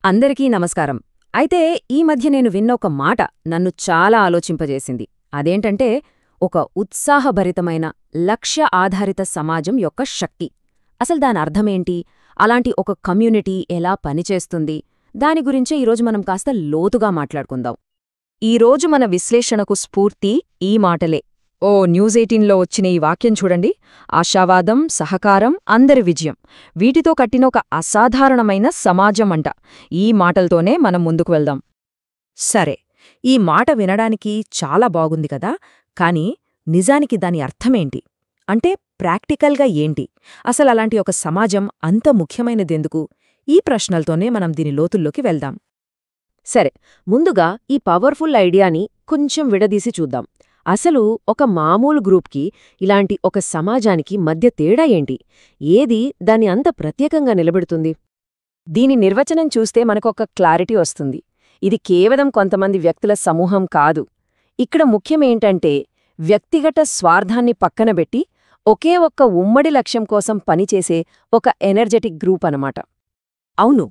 అందరికీ నమస్కారం. అయితే ఈ మధ్య నేను విన్న ఒక మాట నన్ను చాలా ఆలోచింపజేసింది. అదేంటంటే, ఒక ఉత్సాహభరితమైన లక్ష్య ఆధారిత సమాజం యొక్క శక్తి. అసలు దాని అర్థమేంటి? అలాంటి ఒక కమ్యూనిటీ ఎలా పనిచేస్తుంది? దాని గురించే ఈరోజు మనం కాస్త లోతుగా మాట్లాడుకుందాం. ఈరోజు మన విశ్లేషణకు స్ఫూర్తి ఈ మాటలే. న్యూస్ 18లో వచ్చిన ఈ వాక్యం చూడండి. ఆశావాదం, సహకారం, అందరి విజయం, వీటితో కట్టిన ఒక అసాధారణమైన సమాజం అంట. ఈ మాటలతోనే మనం ముందుకు వెళ్దాం. సరే, ఈ మాట వినడానికి చాలా బాగుంది కదా, కానీ నిజానికి దాని అర్థమేంటి? అంటే ప్రాక్టికల్గా ఏంటి? అసలు అలాంటి ఒక సమాజం అంత ముఖ్యమైనదెందుకు? ఈ ప్రశ్నలతోనే మనం దీని లోతుల్లోకి వెళ్దాం. సరే, ముందుగా ఈ పవర్ఫుల్ ఐడియాని కొంచెం విడదీసి చూద్దాం. అసలు ఒక మామూలు గ్రూప్కి, ఇలాంటి ఒక సమాజానికి మధ్య తేడా ఏంటి? ఏది దాన్ని అంత ప్రత్యేకంగా నిలబెడుతుంది? దీని నిర్వచనం చూస్తే మనకొక క్లారిటీ వస్తుంది. ఇది కేవలం కొంతమంది వ్యక్తుల సమూహం కాదు. ఇక్కడ ముఖ్యమేంటంటే, వ్యక్తిగత స్వార్థాన్ని పక్కనబెట్టి ఒకే ఒక్క ఉమ్మడి లక్ష్యం కోసం పనిచేసే ఒక ఎనర్జెటిక్ గ్రూప్ అనమాట. అవును,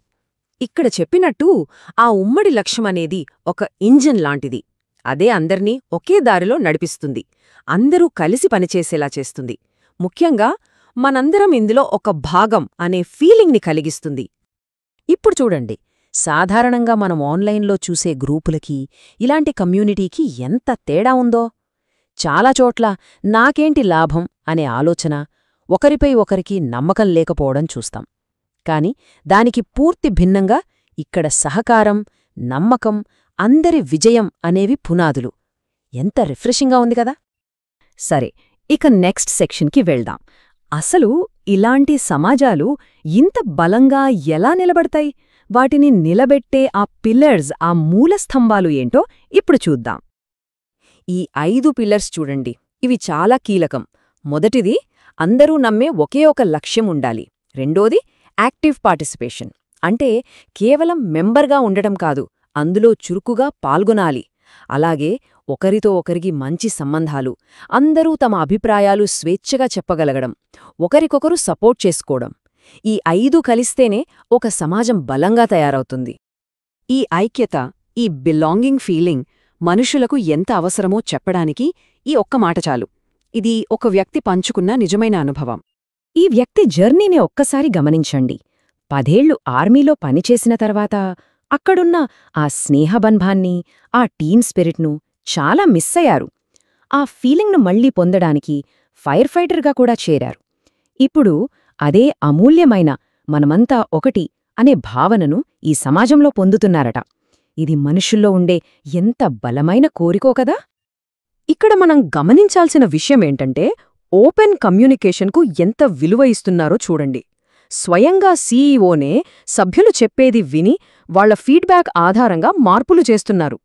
ఇక్కడ చెప్పినట్టు ఆ ఉమ్మడి లక్ష్యమనేది ఒక ఇంజిన్ లాంటిది. అదే అందర్నీ ఒకే దారిలో నడిపిస్తుంది. అందరూ కలిసి పనిచేసేలా చేస్తుంది. ముఖ్యంగా మనందరం ఇందులో ఒక భాగం అనే ఫీలింగ్ని కలిగిస్తుంది. ఇప్పుడు చూడండి, సాధారణంగా మనం ఆన్లైన్లో చూసే గ్రూపులకి, ఇలాంటి కమ్యూనిటీకి ఎంత తేడా ఉందో. చాలా చోట్ల నాకేంటి లాభం అనే ఆలోచన, ఒకరిపై ఒకరికి నమ్మకం లేకపోవడం చూస్తాం. కాని దానికి పూర్తి భిన్నంగా ఇక్కడ సహకారం, నమ్మకం, అందరి విజయం అనేవి పునాదులు. ఎంత రిఫ్రెషింగ్గా ఉంది కదా. సరే, ఇక నెక్స్ట్ సెక్షన్కి వెళ్దాం. అసలు ఇలాంటి సమాజాలు ఇంత బలంగా ఎలా నిలబడతాయి? వాటిని నిలబెట్టే ఆ పిల్లర్స్, ఆ మూలస్తంభాలు ఏంటో ఇప్పుడు చూద్దాం. ఈ 5 పిల్లర్స్ చూడండి, ఇవి చాలా కీలకం. మొదటిది, అందరూ నమ్మే ఒకే ఒక లక్ష్యం ఉండాలి. రెండోది, యాక్టివ్ పార్టిసిపేషన్, అంటే కేవలం మెంబర్గా ఉండటం కాదు, అందులో చురుకుగా పాల్గొనాలి. అలాగే ఒకరితో ఒకరికి మంచి సంబంధాలు, అందరూ తమ అభిప్రాయాలు స్వేచ్ఛగా చెప్పగలగడం, ఒకరికొకరు సపోర్ట్ చేసుకోవడం. ఈ 5 కలిస్తేనే ఒక సమాజం బలంగా తయారవుతుంది. ఈ ఐక్యత, ఈ బిలాంగింగ్ ఫీలింగ్ మనుషులకు ఎంత అవసరమో చెప్పడానికి ఈ ఒక్క మాట చాలు. ఇది ఒక వ్యక్తి పంచుకున్న నిజమైన అనుభవం. ఈ వ్యక్తి జర్నీని ఒక్కసారి గమనించండి. 10 ఏళ్లు ఆర్మీలో పనిచేసిన తర్వాత అక్కడున్న ఆ స్నేహబంధాన్ని, ఆ టీమ్ స్పిరిట్ను చాలా మిస్ అయ్యారు. ఆ ఫీలింగ్ను మళ్లీ పొందడానికి ఫైర్ ఫైటర్గా కూడా చేరారు. ఇప్పుడు అదే అమూల్యమైన మనమంతా ఒకటి అనే భావనను ఈ సమాజంలో పొందుతున్నారట. ఇది మనుషుల్లో ఉండే ఎంత బలమైన కోరికో కదా. ఇక్కడ మనం గమనించాల్సిన విషయమేంటంటే, ఓపెన్ కమ్యూనికేషన్కు ఎంత విలువ ఇస్తున్నారో చూడండి. స్వయంగా సీఈఓనే సభ్యులు చెప్పేది విని వాళ్ల ఫీడ్బ్యాక్ ఆధారంగా మార్పులు చేస్తున్నారు.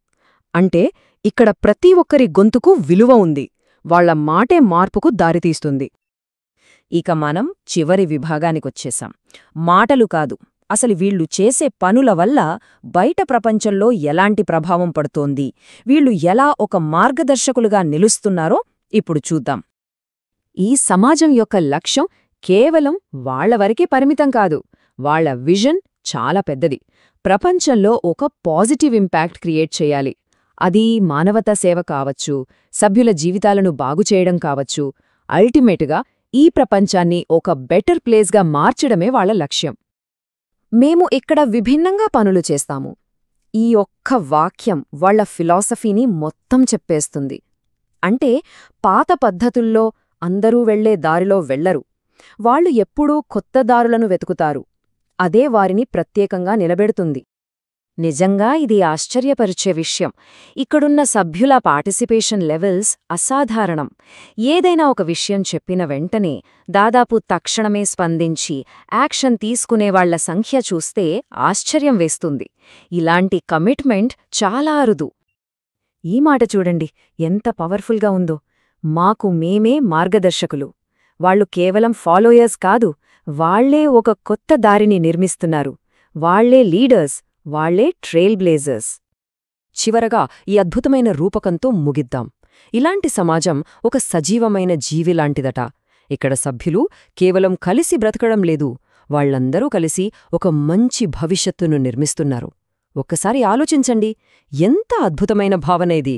అంటే ఇక్కడ ప్రతి ఒక్కరి గొంతుకు విలువ ఉంది. వాళ్ల మాటే మార్పుకు దారితీస్తుంది. ఇక మనం చివరి విభాగానికొచ్చేశాం. మాటలు కాదు, అసలు వీళ్లు చేసే పనుల వల్ల బయట ప్రపంచంలో ఎలాంటి ప్రభావం పడుతోంది, వీళ్లు ఎలా ఒక మార్గదర్శకులుగా నిలుస్తున్నారో ఇప్పుడు చూద్దాం. ఈ సమాజం యొక్క లక్ష్యం కేవలం వాళ్ల వరకే పరిమితం కాదు. వాళ్ల విజన్ చాలా పెద్దది. ప్రపంచంలో ఒక పాజిటివ్ ఇంపాక్ట్ క్రియేట్ చేయాలి. అది మానవతా సేవ కావచ్చు, సభ్యుల జీవితాలను బాగుచేయడం కావచ్చు. అల్టిమేటుగా ఈ ప్రపంచాన్ని ఒక బెటర్ ప్లేస్గా మార్చడమే వాళ్ల లక్ష్యం. మేము ఇక్కడ విభిన్నంగా పనులు చేస్తాము. ఈ ఒక్క వాక్యం వాళ్ల ఫిలాసఫీని మొత్తం చెప్పేస్తుంది. అంటే పాత పద్ధతుల్లో అందరూ వెళ్లే దారిలో వెళ్లరు. వాళ్లు ఎప్పుడూ కొత్త దారులను వెతుకుతారు. అదే వారిని ప్రత్యేకంగా నిలబెడుతుంది. నిజంగా ఇది ఆశ్చర్యపరిచే విషయం. ఇక్కడున్న సభ్యుల పార్టిసిపేషన్ లెవెల్స్ అసాధారణం. ఏదైనా ఒక విషయం చెప్పిన వెంటనే దాదాపు తక్షణమే స్పందించి యాక్షన్ తీసుకునేవాళ్ల సంఖ్య చూస్తే ఆశ్చర్యం వేస్తుంది. ఇలాంటి కమిట్మెంట్ చాలా అరుదు. ఈ మాట చూడండి, ఎంత పవర్ఫుల్గా ఉందో. మాకు మేమే మార్గదర్శకులు. వాళ్లు కేవలం ఫాలోయర్స్ కాదు, వాళ్లే ఒక కొత్త దారిని నిర్మిస్తున్నారు. వాళ్లే లీడర్స్, వాళ్లే ట్రెయిల్ బ్లేజర్స్. చివరగా ఈ అద్భుతమైన రూపకంతో ముగిద్దాం. ఇలాంటి సమాజం ఒక సజీవమైన జీవిలాంటిదట. ఇక్కడ సభ్యులు కేవలం కలిసి బ్రతకడం లేదు, వాళ్ళందరూ కలిసి ఒక మంచి భవిష్యత్తును నిర్మిస్తున్నారు. ఒక్కసారి ఆలోచించండి, ఎంత అద్భుతమైన భావన ఇది!